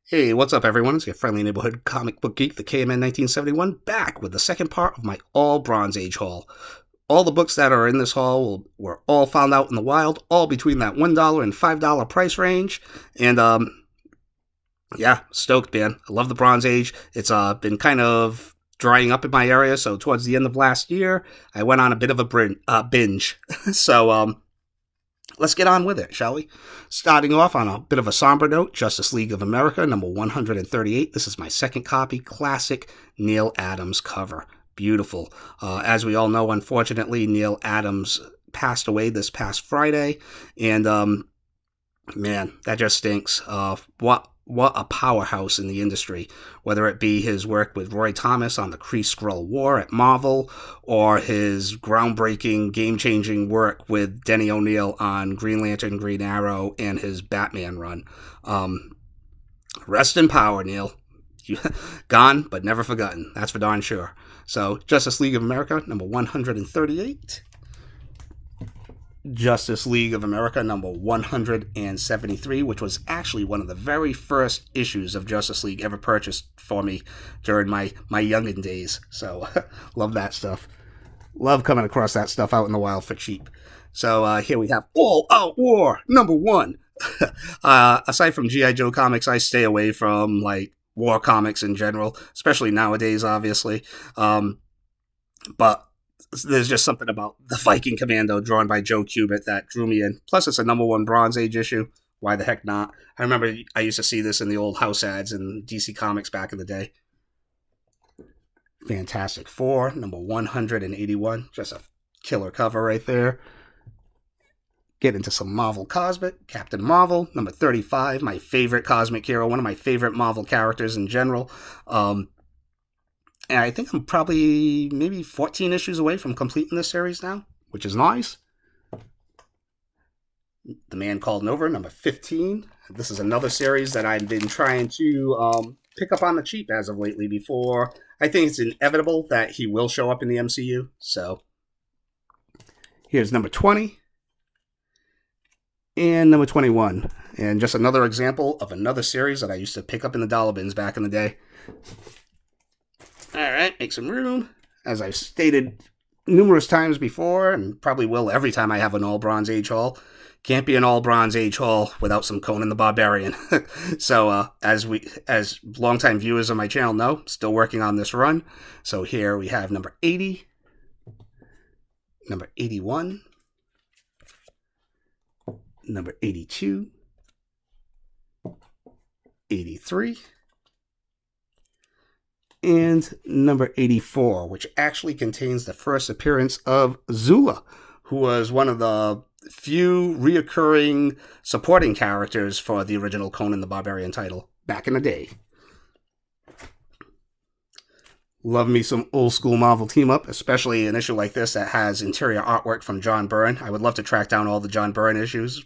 Hey, what's up, everyone? It's your friendly neighborhood comic book geek, the KMN 1971, back with the second part of my all Bronze Age haul. All the books that are in this haul were all found out in the wild, all between that $1 and $5 price range. And, yeah, stoked, man. I love the Bronze Age. It's been kind of drying up in my area, so towards the end of last year, I went on a bit of a binge. So, let's get on with it, shall we? Starting off on a bit of a somber note, Justice League of America, number 138. This is my second copy, classic Neil Adams cover. Beautiful. As we all know, unfortunately, Neil Adams passed away this past Friday, and man, that just stinks. What a powerhouse in the industry, whether it be his work with Roy Thomas on the Kree-Skrull War at Marvel, or his groundbreaking, game-changing work with Denny O'Neil on Green Lantern, Green Arrow, and his Batman run. Rest in power, Neil. Gone, but never forgotten. That's for darn sure. So, Justice League of America, number 138. Justice League of America number 173, which was actually one of the very first issues of Justice League ever purchased for me during my youngin' days. So, love that stuff. Love coming across that stuff out in the wild for cheap. So, here we have All Out War number 1. Aside from G.I. Joe comics, I stay away from, like, war comics in general, especially nowadays, obviously. But there's just something about the Viking Commando drawn by Joe Kubert that drew me in. Plus, it's a number 1 Bronze Age issue. Why the heck not? I remember I used to see this in the old house ads in DC Comics back in the day. Fantastic Four, number 181. Just a killer cover right there. Get into some Marvel Cosmic. Captain Marvel, number 35. My favorite cosmic hero. One of my favorite Marvel characters in general. And I think I'm probably maybe 14 issues away from completing this series now, which is nice. The Man Called Nova, number 15. This is another series that I've been trying to pick up on the cheap as of lately before. I think it's inevitable that he will show up in the MCU. So here's number 20 and number 21. And just another example of another series that I used to pick up in the dollar bins back in the day. Alright, make some room. As I've stated numerous times before, and probably will every time I have an All Bronze Age haul, can't be an All Bronze Age haul without some Conan the Barbarian. So, as longtime viewers of my channel know, still working on this run. So here we have number 80, number 81, number 82, 83, and number 84, which actually contains the first appearance of Zula, who was one of the few reoccurring supporting characters for the original Conan the Barbarian title back in the day. Love me some old school Marvel team-up, especially an issue like this that has interior artwork from John Byrne. I would love to track down all the John Byrne issues,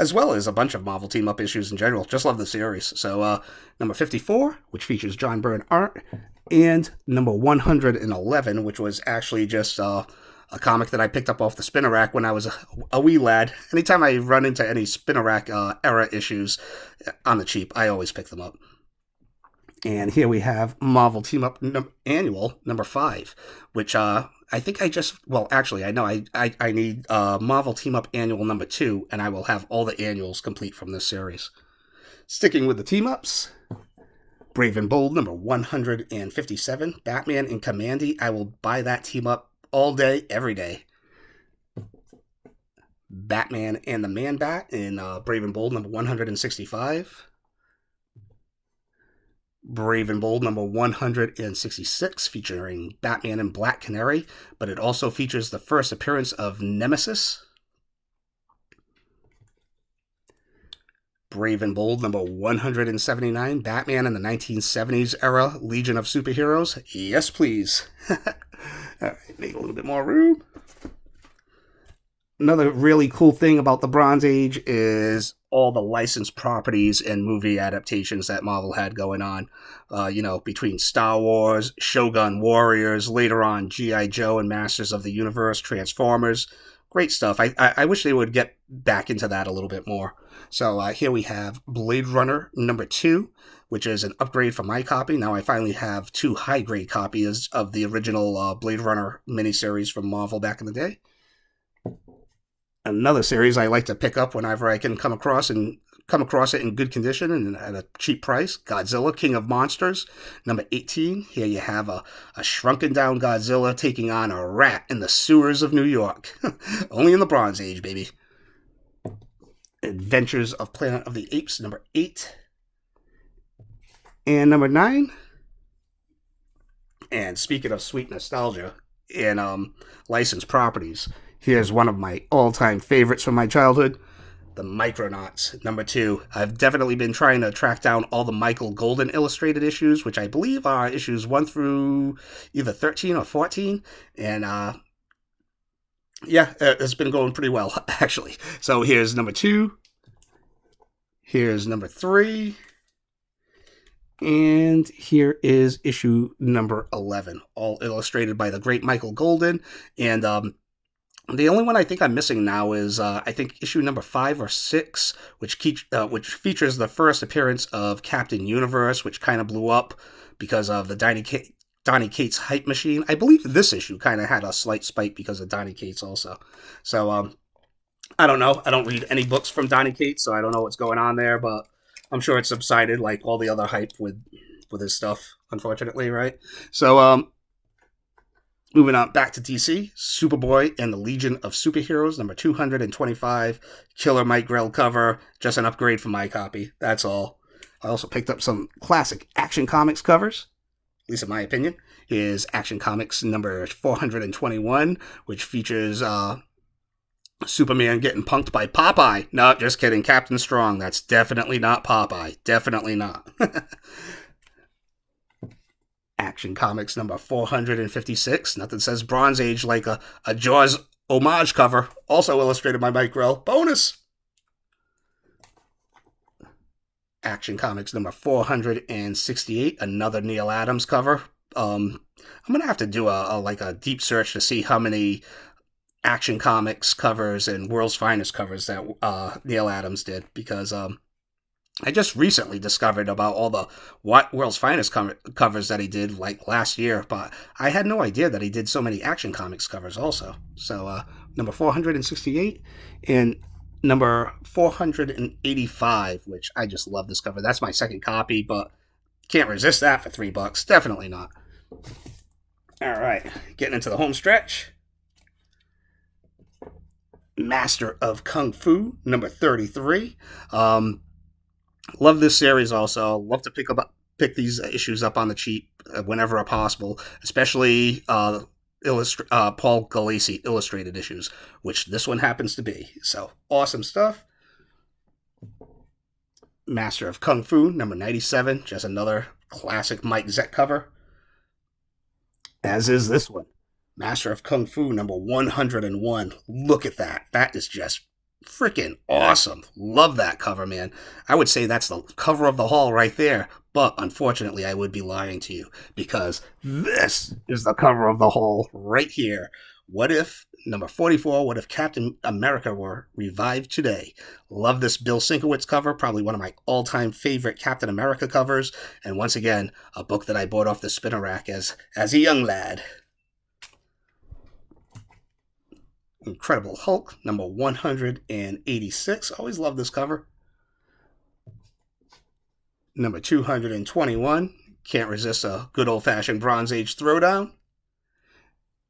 as well as a bunch of Marvel team-up issues in general. Just love the series. So, number 54, which features John Byrne art, and number 111, which was actually just a comic that I picked up off the spinner rack when I was a wee lad. Anytime I run into any spinner rack era issues on the cheap, I always pick them up. And here we have Marvel Team-Up Annual number 5, which I think I just, well, actually, I know I need Marvel Team-Up Annual number 2, and I will have all the annuals complete from this series. Sticking with the team-ups, Brave and Bold number 157, Batman and Commandy. I will buy that team-up all day, every day. Batman and the Man-Bat in Brave and Bold number 165. Brave and Bold number 166, featuring Batman and Black Canary, but it also features the first appearance of Nemesis. Brave and Bold number 179, Batman in the 1970s era Legion of Superheroes. Yes, please. All right, make a little bit more room. Another really cool thing about the Bronze Age is all the licensed properties and movie adaptations that Marvel had going on. Between Star Wars, Shogun Warriors, later on G.I. Joe and Masters of the Universe, Transformers, Great stuff. I wish they would get back into that a little bit more. So here we have Blade Runner number 2, which is an upgrade from my copy. Now I finally have 2 high-grade copies of the original Blade Runner miniseries from Marvel back in the day. Another series I like to pick up whenever I can come across it in good condition and at a cheap price. Godzilla, King of Monsters, number 18. Here you have a shrunken down Godzilla taking on a rat in the sewers of New York. Only in the Bronze Age, baby. Adventures of Planet of the Apes, number 8. And number 9. And speaking of sweet nostalgia and licensed properties, here's one of my all-time favorites from my childhood. The MICRONAUTS, number 2. I've definitely been trying to track down all the Michael Golden illustrated issues, which I believe are issues 1 through either 13 or 14. And, it's been going pretty well, actually. So here's number 2. Here's number 3. And here is issue number 11, all illustrated by the great Michael Golden. And, the only one I think I'm missing now is, I think, issue number 5 or 6, which features the first appearance of Captain Universe, which kind of blew up because of the Donny Cates hype machine. I believe this issue kind of had a slight spike because of Donny Cates also. So, I don't know. I don't read any books from Donny Cates, so I don't know what's going on there, but I'm sure it's subsided like all the other hype with his stuff, unfortunately, right? So, moving on back to DC, Superboy and the Legion of Superheroes, number 225, Killer Mike Grell cover, just an upgrade from my copy, that's all. I also picked up some classic Action Comics covers, at least in my opinion, is Action Comics number 421, which features Superman getting punked by Popeye. No, just kidding, Captain Strong, that's definitely not Popeye, definitely not. Action Comics number 456. Nothing says Bronze Age like a Jaws homage cover. Also illustrated by Mike Grell. Bonus! Action Comics number 468. Another Neil Adams cover. I'm going to have to do a deep search to see how many Action Comics covers and World's Finest covers that Neil Adams did. Because I just recently discovered about all the World's Finest covers that he did like last year, but I had no idea that he did so many Action Comics covers also. So number 468 and number 485, which I just love this cover. That's my second copy, but can't resist that for $3. Definitely not. All right, getting into the home stretch. Master of Kung Fu, number 33. Love this series also. Love to pick these issues up on the cheap whenever possible, especially Paul Galassi illustrated issues, which this one happens to be. So, awesome stuff. Master of Kung Fu, number 97, just another classic Mike Zeck cover. As is this one. Master of Kung Fu, number 101. Look at that. That is just freaking awesome. Love that cover, man. I would say that's the cover of the haul right there, but unfortunately I would be lying to you because this is the cover of the haul right here. What if, number 44, what if Captain America were revived today? Love this Bill Sienkiewicz cover, probably one of my all-time favorite Captain America covers, and once again, a book that I bought off the spinner rack as a young lad. Incredible Hulk, number 186. Always love this cover. Number 221. Can't resist a good old-fashioned Bronze Age throwdown.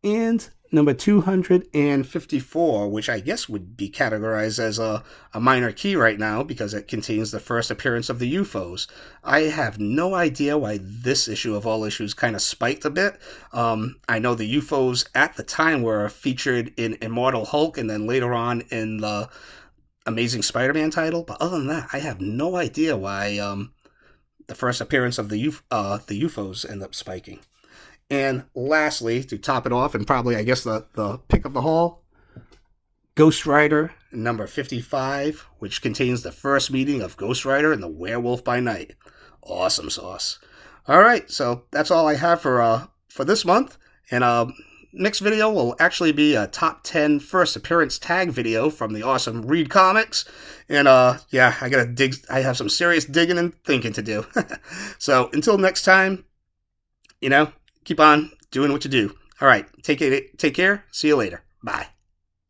And number 254, which I guess would be categorized as a minor key right now because it contains the first appearance of the UFOs. I have no idea why this issue of all issues kind of spiked a bit. I know the UFOs at the time were featured in Immortal Hulk and then later on in the Amazing Spider-Man title, but other than that, I have no idea why the first appearance of the UFOs end up spiking. And lastly, to top it off, and probably, I guess, the pick of the haul, Ghost Rider, number 55, which contains the first meeting of Ghost Rider and the Werewolf by Night. Awesome sauce. All right, so that's all I have for this month. And next video will actually be a top 10 first appearance tag video from the awesome Read Comics. And yeah, I have some serious digging and thinking to do. So until next time, keep on doing what you do. All right, take care. See you later. Bye.